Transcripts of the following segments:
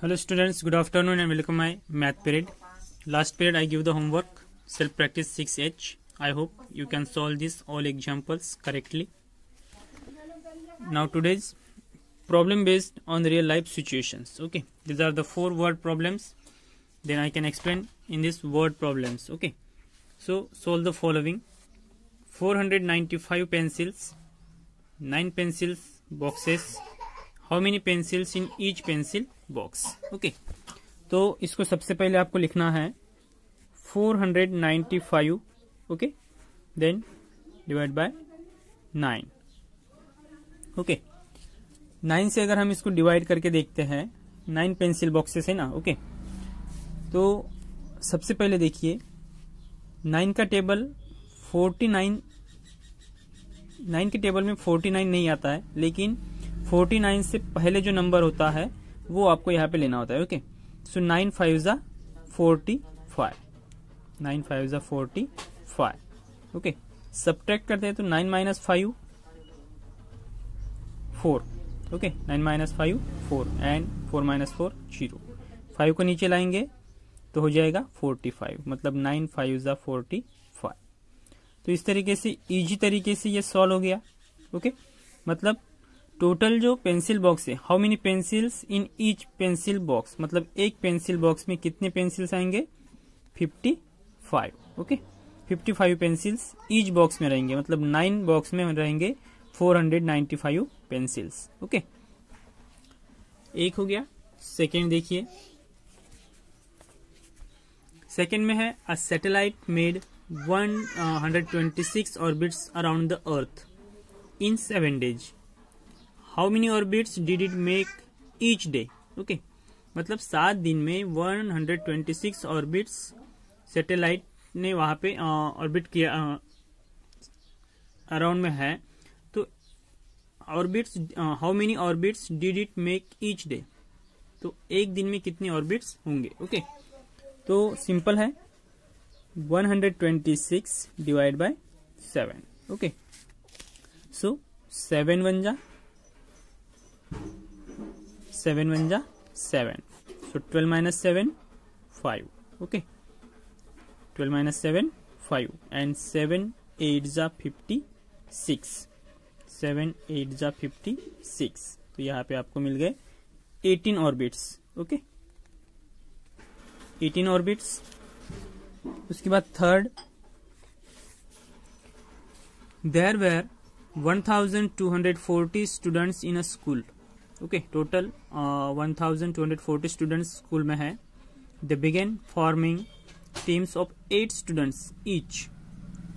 Hello students, good afternoon and welcome my math period. Last period I give the homework self practice 6H. I hope you can solve this all examples correctly. Now today's problem based on real life situations. Okay, these are the 4 word problems. Then I can explain in this word problems. Okay, so solve the following: 495 pencils, 9 pencils boxes. How many pencils in each pencil box? Okay, तो इसको सबसे पहले आपको लिखना है 495. Okay, then divide by 9. Okay, 9 से अगर हम इसको डिवाइड करके देखते हैं, 9 पेंसिल बॉक्सेस है ना. ओके, तो सबसे पहले देखिए 9 का टेबल 49. 9 के टेबल में 49 नहीं आता है, लेकिन 49 से पहले जो नंबर होता है वो आपको यहाँ पे लेना होता है. ओके, सो 9 5 जा 45. 9 5 जा 45. ओके, सब्ट्रैक्ट करते हैं तो 9 minus 5 4. Okay, 9 minus 5 4 and 4 minus 4 0. 5 को नीचे लाएंगे तो हो जाएगा 45. मतलब 9 5 जा 45. तो इस तरीके से इजी तरीके से ये सॉल्व हो गया. ओके, मतलब टोटल जो पेंसिल बॉक्स है, how many pencils in each pencil box, मतलब एक पेंसिल बॉक्स में कितने पेंसिल्स आएंगे 55. ओके, 55 पेंसिल्स ईच बॉक्स में रहेंगे, मतलब 9 बॉक्स में रहेंगे 495 पेंसिल्स. ओके, एक हो गया. सेकेंड देखिए, सेकेंड में है a satellite made 126 orbits around the earth in 7 days. How many orbits did it make each day? Okay, मतलब 7 दिन में 126 ऑर्बिट्स सैटेलाइट ने वहां पे ऑर्बिट किया, अराउंड में है. तो orbits, how many orbits did it make each day, तो एक दिन में कितने ऑर्बिट्स होंगे. ओके, तो सिंपल है 126 डिवाइड बाय 7. ओके, सो 7 1 जा 7. So 12 minus 7 5. Okay, 12 minus 7 5 and 7 8 जा 56. 7 8 जा 56. तो यहाँ पे आपको मिल गए 18 ऑर्बिट्स. Okay, 18 orbits. उसके बाद third, there were 1240 students in a school. Okay, total 1240 students school में है. They began forming teams of 8 students each.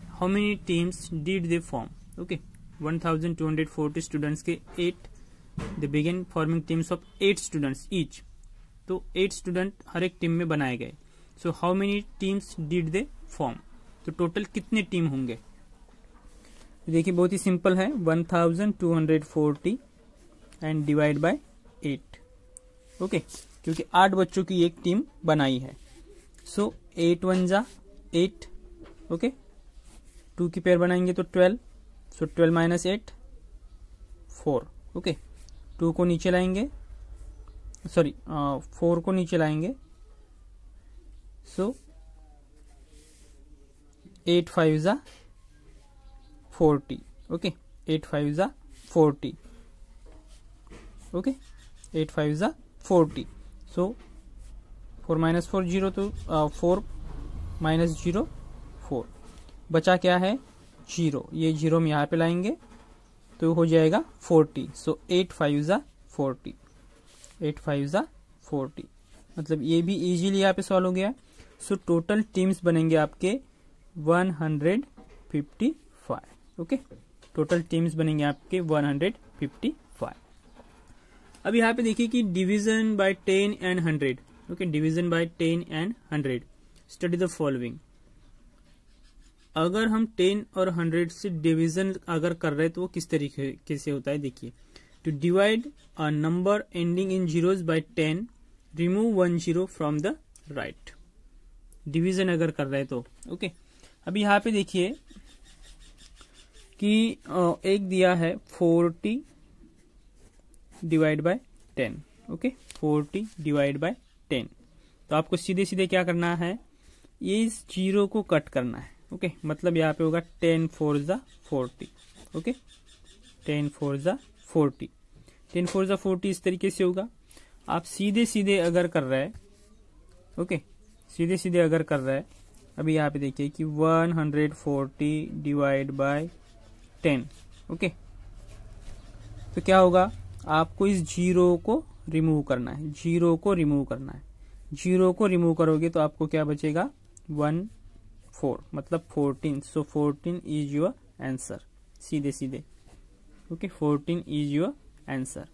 How many teams did they form? Okay, 1240 students के 8, they began forming teams of 8 students each. तो 8 student हर एक team में बनाए गए. So how many teams did they form, तो total कितने team होंगे? देखिए बहुत ही सिंपल है, 1240 एंड डिवाइड बाय 8. ओके, क्योंकि 8 बच्चों की एक टीम बनाई है. सो 8 1 जा 8. ओके, 2 की पेयर बनाएंगे तो 12. सो 12 माइनस 8 4. ओके, 2 को नीचे लाएंगे, सॉरी 4 को नीचे लाएंगे. सो 8 5 जा 40. ओके, 8 5 जा 40. ओके, 8 5 जा 40. सो 4 माइनस 4 0, तो 4 माइनस 0 4. बचा क्या है 0. ये 0 हम यहाँ पे लाएंगे तो हो जाएगा 40. सो 8 5 जा 40. 8 5 जा 40. मतलब ये भी इजीली यहाँ पे सॉल्व हो गया. सो टोटल टीम्स बनेंगे आपके 155. ओके, टोटल टीम्स बनेंगे आपके 155. अब यहाँ पे देखिए कि division bye 10 and 100. Okay, division bye 10 and 100. Study the following. अगर हम 10 और 100 से डिवीजन अगर कर रहे हैं तो वो किस तरीके से होता है? देखिए, to divide a number ending in zeros by 10, remove 1 0 from the right. Division अगर कर रहे हैं तो. ओके, अब यहाँ पे देखिए कि एक दिया है 40 divide by 10. Okay 40 divide by 10। तो आपको सीधे सीधे क्या करना है, ये इस जीरो को कट करना है। ओके मतलब यहाँ पे होगा 10 4 जा 40। ओके 10 4 जा 40, 10 4 जा 40 इस तरीके से होगा। आप सीधे सीधे अगर कर रहे हैं, ओके सीधे सीधे अगर कर रहे हैं, अभी यहाँ पे देखिए कि 140 डिवाइड बाय 10। ओके तो क्या होगा, आपको इस जीरो को रिमूव करना है, जीरो को रिमूव करना है। जीरो को रिमूव करोगे तो आपको क्या बचेगा 1 4 मतलब 14। सो 14 इज योर आंसर, सीधे सीधे। Okay 14 is your answer.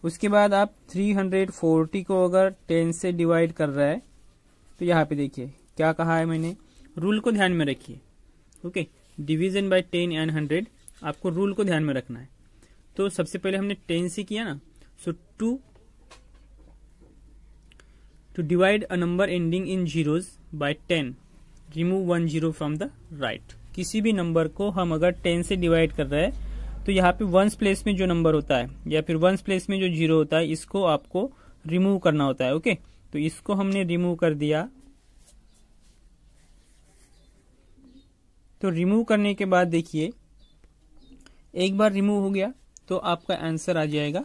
उसके बाद आप 340 को अगर 10 से डिवाइड कर रहा है तो यहाँ पे देखिए क्या कहा है मैंने, रूल को ध्यान में रखिए। ओके डिवीजन बाय 10 एंड 100, आपको रूल को ध्यान में रखना है। तो सबसे पहले हमने 10 से किया ना, so to divide a number ending in zeros by 10 remove 1 0 from the right. किसी भी नंबर को हम अगर 10 से डिवाइड कर रहे हैं तो यहाँ पे वंस प्लेस में जो नंबर होता है या फिर वंस प्लेस में जो जीरो होता है, इसको आपको रिमूव करना होता है। ओके तो इसको हमने रिमूव कर दिया। तो रिमूव करने के बाद देखिए एक बार रिमूव हो गया तो आपका आंसर आ जाएगा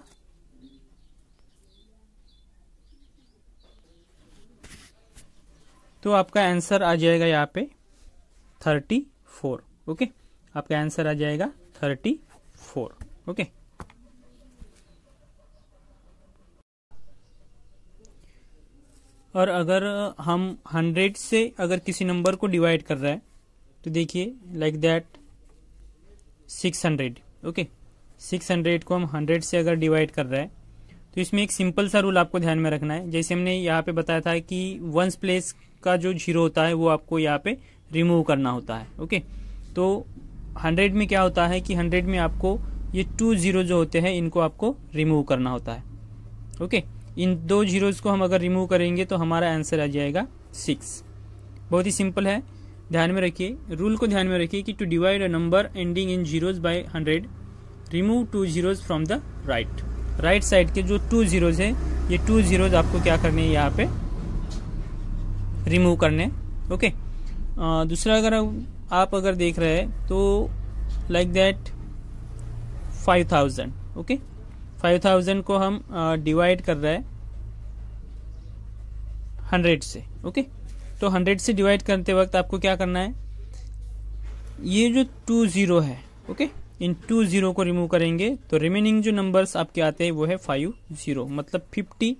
यहाँ पे 34। ओके आपका आंसर आ जाएगा 34। ओके और अगर हम 100 से अगर किसी नंबर को डिवाइड कर रहे हैं तो देखिए लाइक दैट 600। ओके 600 को हम 100 से अगर डिवाइड कर रहे हैं तो इसमें एक सिंपल सा रूल आपको ध्यान में रखना है। जैसे हमने यहाँ पे बताया था कि वंस प्लेस का जो जीरो होता है वो आपको यहाँ पे रिमूव करना होता है। ओके तो 100 में क्या होता है कि 100 में आपको ये 2 जीरो जो होते हैं इनको आपको रिमूव करना होता है। ओके इन 2 जीरोज को हम अगर रिमूव करेंगे तो हमारा आंसर आ जाएगा 6। बहुत ही सिंपल है, ध्यान में रखिए, रूल को ध्यान में रखिए कि to divide a number ending in zeros by 100 remove 2 zeros from the right side के जो 2 जीरोज है, ये 2 जीरोज आपको क्या करने हैं यहाँ पे रिमूव करने। ओके दूसरा अगर आप अगर देख रहे हैं तो लाइक दैट 5000। ओके 5000 को हम डिवाइड कर रहे हैं 100 से। ओके तो 100 से डिवाइड करते वक्त आपको क्या करना है, ये जो 2 जीरो है, ओके इन 2 जीरो को रिमूव करेंगे तो रिमेनिंग जो नंबर्स आपके आते हैं वो है 50 मतलब 50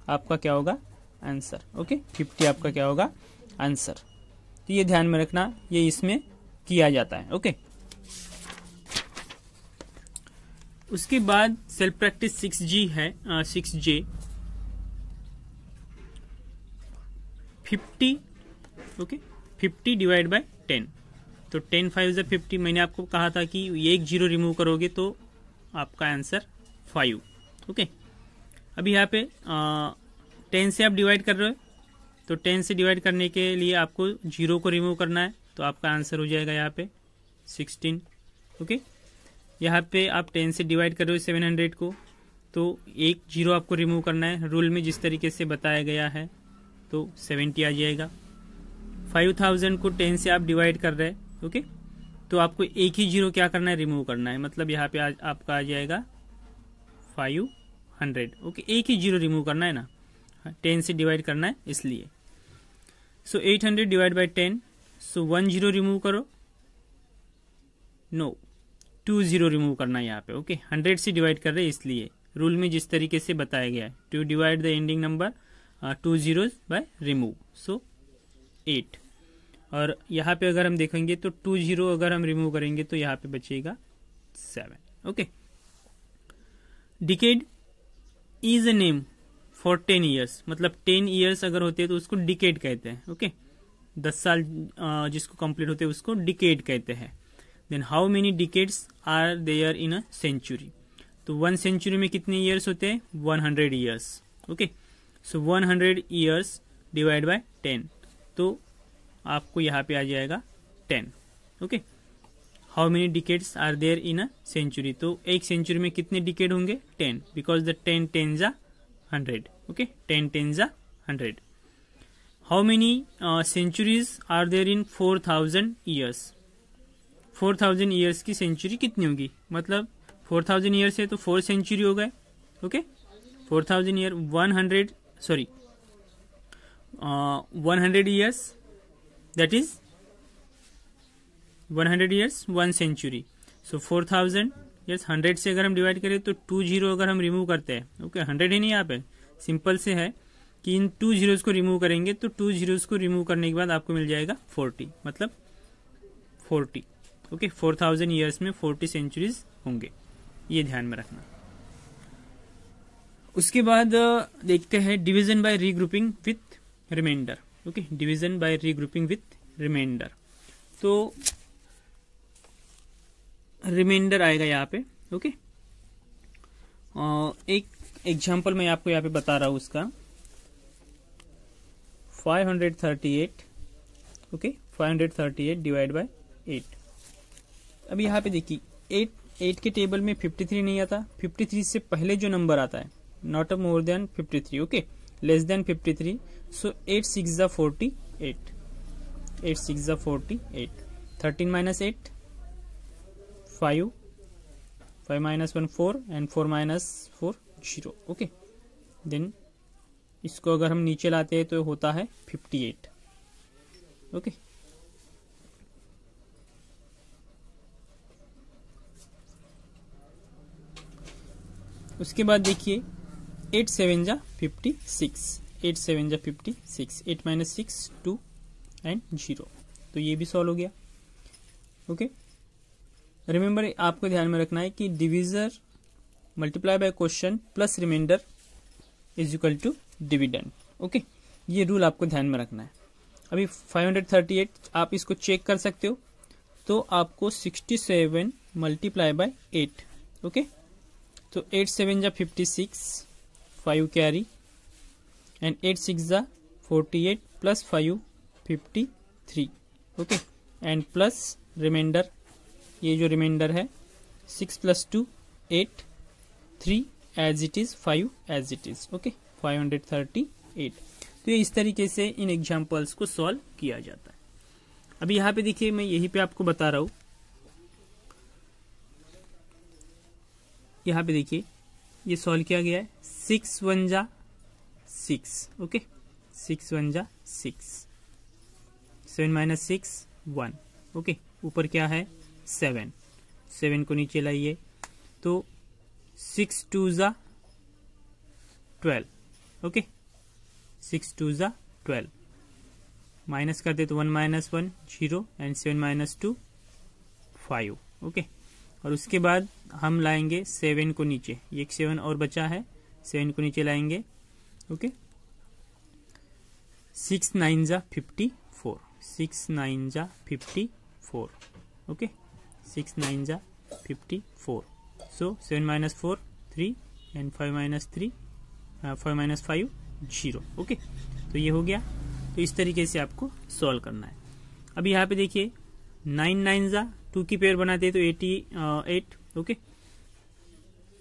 आपका क्या होगा आंसर। ओके 50 आपका क्या होगा आंसर। तो ये ध्यान में रखना, ये इसमें किया जाता है। ओके उसके बाद सेल्फ प्रैक्टिस 6G है 6J 50। Okay 50 divide by 10। तो 10 5 जा 50, मैंने आपको कहा था कि एक जीरो रिमूव करोगे तो आपका आंसर 5। ओके अभी यहाँ पे 10 से आप डिवाइड कर रहे हो तो 10 से डिवाइड करने के लिए आपको जीरो को रिमूव करना है, तो आपका आंसर हो जाएगा यहाँ पे 16। ओके यहाँ पे आप 10 से डिवाइड कर रहे हो 700 को, तो एक जीरो आपको रिमूव करना है रूल में जिस तरीके से बताया गया है, तो 70 आ जाएगा। 5000 को 10 से आप डिवाइड कर रहे हैं, ओके तो आपको एक ही जीरो क्या करना है रिमूव करना है, मतलब यहाँ पे आपका आ जाएगा 500। ओके एक ही जीरो रिमूव करना है ना, 10 से डिवाइड करना है इसलिए। सो 800 divide by 10, so 1 zero remove करो, नो 2 जीरो रिमूव करना है यहाँ पे। ओके 100 से डिवाइड कर रहे हैं इसलिए रूल में जिस तरीके से बताया गया है, to divide the ending number 2 zeros by remove, so 8। और यहाँ पे अगर हम देखेंगे तो 2 जीरो अगर हम रिमूव करेंगे तो यहाँ पे बचेगा 7। Okay decade is a name for 10 years, मतलब 10 ईयर्स अगर होते हैं तो उसको डिकेड कहते हैं। ओके 10 साल जिसको कंप्लीट होते हैं उसको डिकेड कहते हैं। Then how many decades are there in a century, तो 1 सेंचुरी में कितने ईयर्स होते हैं 100 years. Okay so 100 years divide by 10, तो आपको यहाँ पे आ जाएगा 10। Okay how many decades are there in a century, तो एक सेंचुरी में कितने डिकेड होंगे 10, बिकॉज द 10 10 जा 100. Okay, 10 tens are 100. How many centuries are there in 4000 years? 4000 years की सेंचुरी कितनी होगी? मतलब 4000 years है तो 4 सेंचुरी हो गए. Okay, 4000 year 100 years, that is 100 years 1 century. So 4000 years 100 से अगर हम डिवाइड करें तो 2 जीरो अगर हम रिमूव करते हैं, ओके 100 ही नहीं यहाँ पे, सिंपल से है कि इन 2 जीरोस को रिमूव करेंगे तो 2 जीरोस को रिमूव करने के बाद आपको मिल जाएगा 40, मतलब 40. ओके, 4000 ईयर्स में 40 सेंचुरीज होंगे, ये ध्यान में रखना. उसके बाद देखते हैं division by regrouping with remainder. Okay, division by regrouping with remainder. तो रिमाइंडर आएगा यहाँ पे. ओके, एक एग्जांपल मैं आपको यहाँ पे बता रहा हूँ उसका. 538. Okay, 538 divide by 8. अब यहाँ पे देखिए 8 के टेबल में 53 नहीं आता. 53 से पहले जो नंबर आता है, not a more than 53. Okay, less than 53. सो 8 6 जा 48. 8 6 जा 48. 13 minus 8 5. 5 minus 1 4 and 4 minus 4 0. Okay, then इसको अगर हम नीचे लाते हैं तो होता है 58. ओके, उसके बाद देखिए 8 7 जा 56. 8 7 जा 56. 8 minus 6 2 and 0. तो ये भी सॉल्व हो गया. ओके, रिमेंबर आपको ध्यान में रखना है कि divisor multiply by question plus remainder is equal to dividend. Okay, ये रूल आपको ध्यान में रखना है. अभी 538 आप इसको चेक कर सकते हो, तो आपको 67 मल्टीप्लाई बाय 8. ओके, तो 8 7 जा 56, 5 कैरी एंड 8 6 जा 48 plus 5 53. Okay, and plus remainder, ये जो रिमाइंडर है 6 + 2 8, 3 as it is, 5 as it is. Okay, 538. तो ये इस तरीके से इन एग्जाम्पल्स को सॉल्व किया जाता है. अभी यहाँ पे देखिए मैं यहीं पे आपको बता रहा हूं. यहाँ पे देखिए ये सॉल्व किया गया है. 6 1 जा 6. ओके, 6 1 जा 6. 7 minus 6 1. ओके, ऊपर क्या है 7. 7 को नीचे लाइए तो 6 2 जा 12. ओके, 6 2 जा 12. माइनस करते तो 1 minus 1 0 एंड 7 minus 2 5. ओके, और उसके बाद हम लाएंगे 7 को नीचे. ये एक 7 और बचा है, 7 को नीचे लाएंगे. ओके, 6 9 जा 54. 6 9 जा 54. ओके, 6 9 जा 54. सो 7 minus 4 3 and 5 minus 3 5 minus 5 0. Okay, तो ये हो गया. तो इस तरीके से आपको सॉल्व करना है. अभी यहाँ पे देखिए 9 9 जा 2 की पेयर बनाते तो 88. ओके,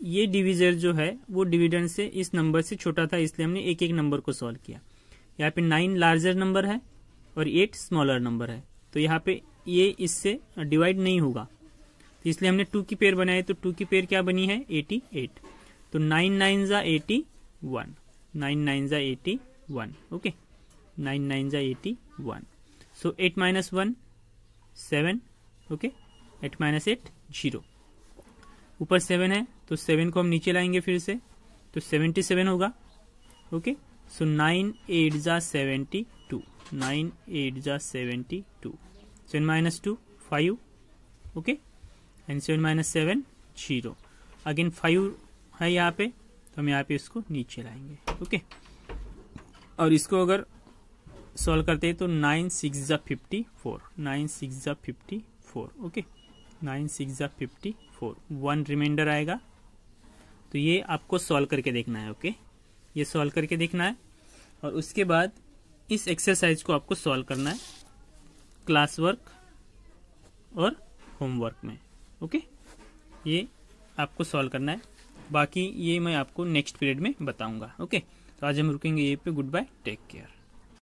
ये डिविजर जो है वो डिविडेंड से इस नंबर से छोटा था, इसलिए हमने एक एक नंबर को सॉल्व किया. यहाँ पे 9 लार्जर नंबर है और 8 स्मॉलर नंबर है, तो यहाँ पे ये इससे डिवाइड नहीं होगा, तो इसलिए हमने 2 की पेयर बनाई. तो 2 की पेयर क्या बनी है 88. तो 9 9 जा 81. 9 9 जा 81. ओके, 9 9 जा 81. सो 8 minus 1 7. Okay, 8 minus 8 0. ऊपर 7 है तो 7 को हम नीचे लाएंगे फिर से, तो 77 होगा. ओके, सो 9 8 जा 72. 9 8 जा 72. 7 minus 2 5. Okay, and 7 minus 7 0. Again 5 है यहाँ पे, तो हम यहाँ पे इसको नीचे लाएंगे. ओके, और इसको अगर सॉल्व करते हैं तो 9 6 जा 54. 9 6 जा 54. ओके, 9 6 जा 54. 1 रिमाइंडर आएगा. तो ये आपको सॉल्व करके देखना है. ओके, ये सॉल्व करके देखना है, और उसके बाद इस एक्सरसाइज को आपको सॉल्व करना है क्लास वर्क और होमवर्क में. ओके, ये आपको सॉल्व करना है. बाकी ये मैं आपको नेक्स्ट पीरियड में बताऊंगा। ओके, तो आज हम रुकेंगे यहीं पे। Goodbye, take care.